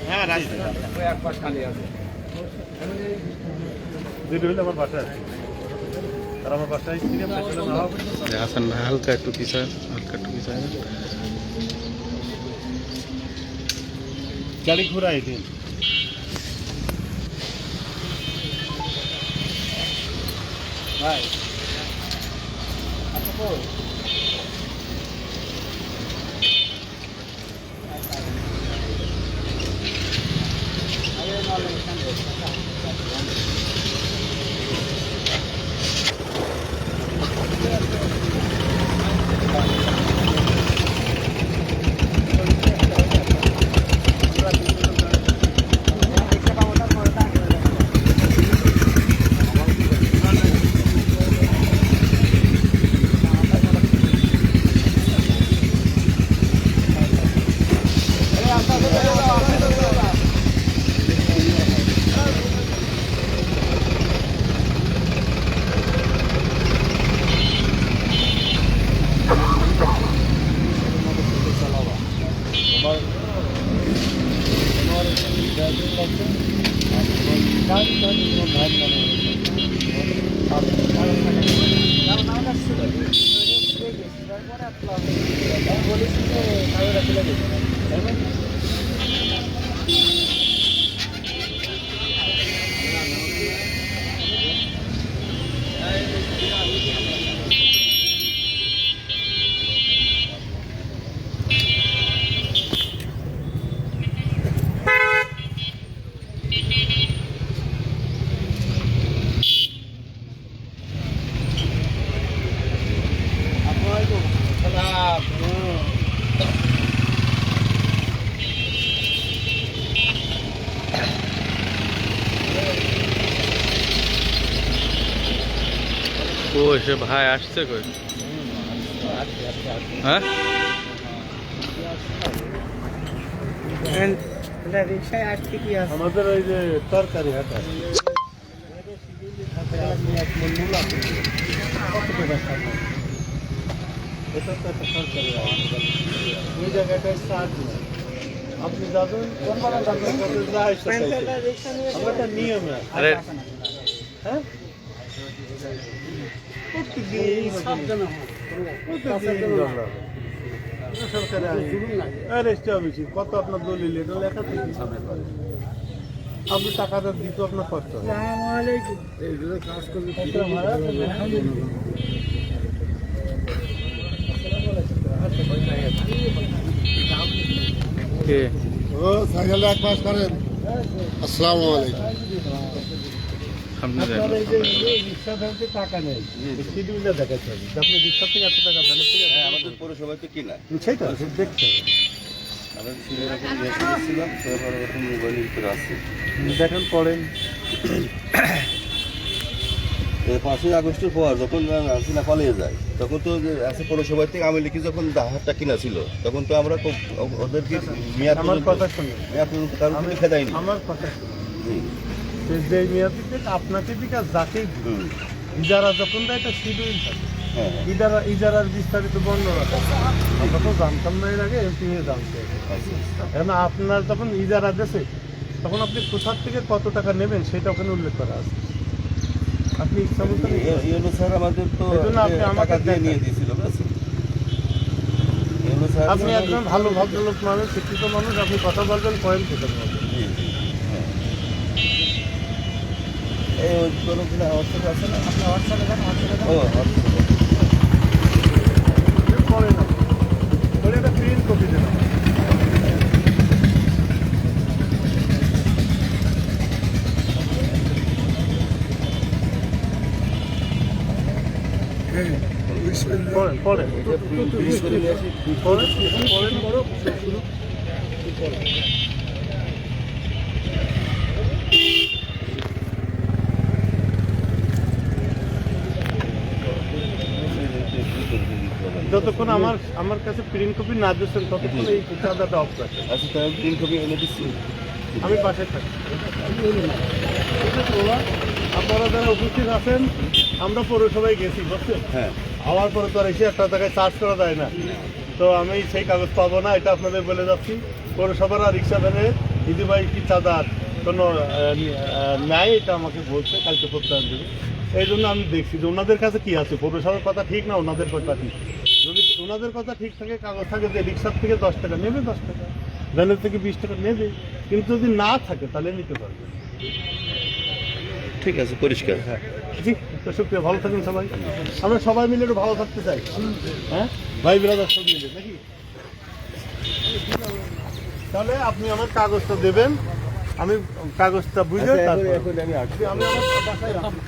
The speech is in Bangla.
হ্যাঁ খালি আছে আমার বাসায় আর আমার বাসায় হাসান ভাই হালকা একটু পিছায় গাড়ি ঘুরাই দিন ভাই ও সে ভাই আসছে কই হ্যাঁ রিক্সায় আসছে কি আছে আমাদের ওই যে তরকারি হাটা এটা তো একটা সরকারি ওই জায়গাটায় চার্জ নেই আপনি যাবেন আমারটা নিয়ম আরে হ্যাঁ কত আপনার দলিল এটা লেখা থেকে আপনি টাকাটা দিতে আপনার কষ্ট কাজ করবে কে ও সাইকেল এক পাস করেন আসসালামু আলাইকুম সামনে যাই আপনার এই যে রিক্সা ব্যাংকে টাকা নেই শিডিউলটা দেখাতে হবে আপনি রিক্সা থেকে এত টাকা দেন আমাদের পৌরসভায় তো কিনা সেই তো দেখতে হবে আমরা ছিলাম মোবাইলের ভিতরে আছে দেখেন পড়েন 5ই আগস্টের পর যখন আসিনা কলেজে যায় তখন তো আছে পৌরসভা থেকে আমি লিখি যখন হাতটা কিনা ছিল তখন তো আমরা ওদেরকে মেয়াদ আমার কথা শুনুন আমি খেদাইনি আমার কথা শুনুন যে মেয়াদিতে আপনাকে দিকে যাকেই ইজারা যখন দেয় একটা শিডিউল থাকে ইজারার বিস্তারিত বর্ণনা থাকে আমরা তো জানতাম না এর আগে এমপি হয়ে জানতে এখন আপনার যখন ইজারা দেশে তখন আপনি কোথার থেকে কত টাকা নেবেন সেটা ওখানে উল্লেখ করা আছে আপনি ইচ্ছা মতো স্যার আমাদের তো টাকা দিয়ে নিয়ে দিয়েছিল আপনি একজন ভালো ভদ্রলোক মানুষ শিক্ষিত মানুষ আপনি কথা বলবেন পয়েন্ট খেতে পারবেন হোয়াটসঅ্যাপ আছে না আপনার হোয়াটসঅ্যাপে যান ও পরে না পরে একটা প্রিন্ট কপি দেন পড়েন পড়েন পড়েন বড় শুরু যতক্ষণ আমার কাছে প্রিন্ট কপি না দিচ্ছেন ততক্ষণ এই চাঁদাটা অফ রাখেন। আচ্ছা তাহলে প্রিন্ট কপি এনে দিচ্ছি আমি বাসায় থাকি। আপনারা যারা উপস্থিত আছেন আমরা পৌরসভায় গেছি বুঝছেন, হ্যাঁ আওয়ার পরে তো আর এসে একটা জায়গায় চার্জ করা যায় না, তো আমি সেই কাগজ পাবো না, এটা আপনাদের বলে যাচ্ছি। পৌরসভার রিক্সা ভ্যানে দিদি ভাই কি চাঁদার কোনো ন্যায়, এটা আমাকে বলছে কালকে প্রত্যাহার দেবে। এই জন্য আমি দেখছি যে ওনাদের কাছে কি আছে, পৌরসভার কথা ঠিক না ওনাদের কথা ঠিক। যদি ওনাদের কথা ঠিক থাকে, কাগজ থাকে যে রিক্সার থেকে 10 টাকা নেবে, 10 টাকা ভ্যানের থেকে 20 টাকা নেবে, কিন্তু যদি না থাকে তাহলে নিতে পারবে। ঠিক আছে, পরিষ্কার। হ্যাঁ জি, তো শুক্রিয়া, ভালো থাকুন সবাই। আমরা সবাই মিলে একটু ভালো থাকতে চাই, হ্যাঁ ভাই ব্রাদার সব মিলে নাকি। তাহলে আপনি আমার কাগজটা দেবেন, আমি কাগজটা বুঝে তারপর আমি আমার বাসায় রাখবো।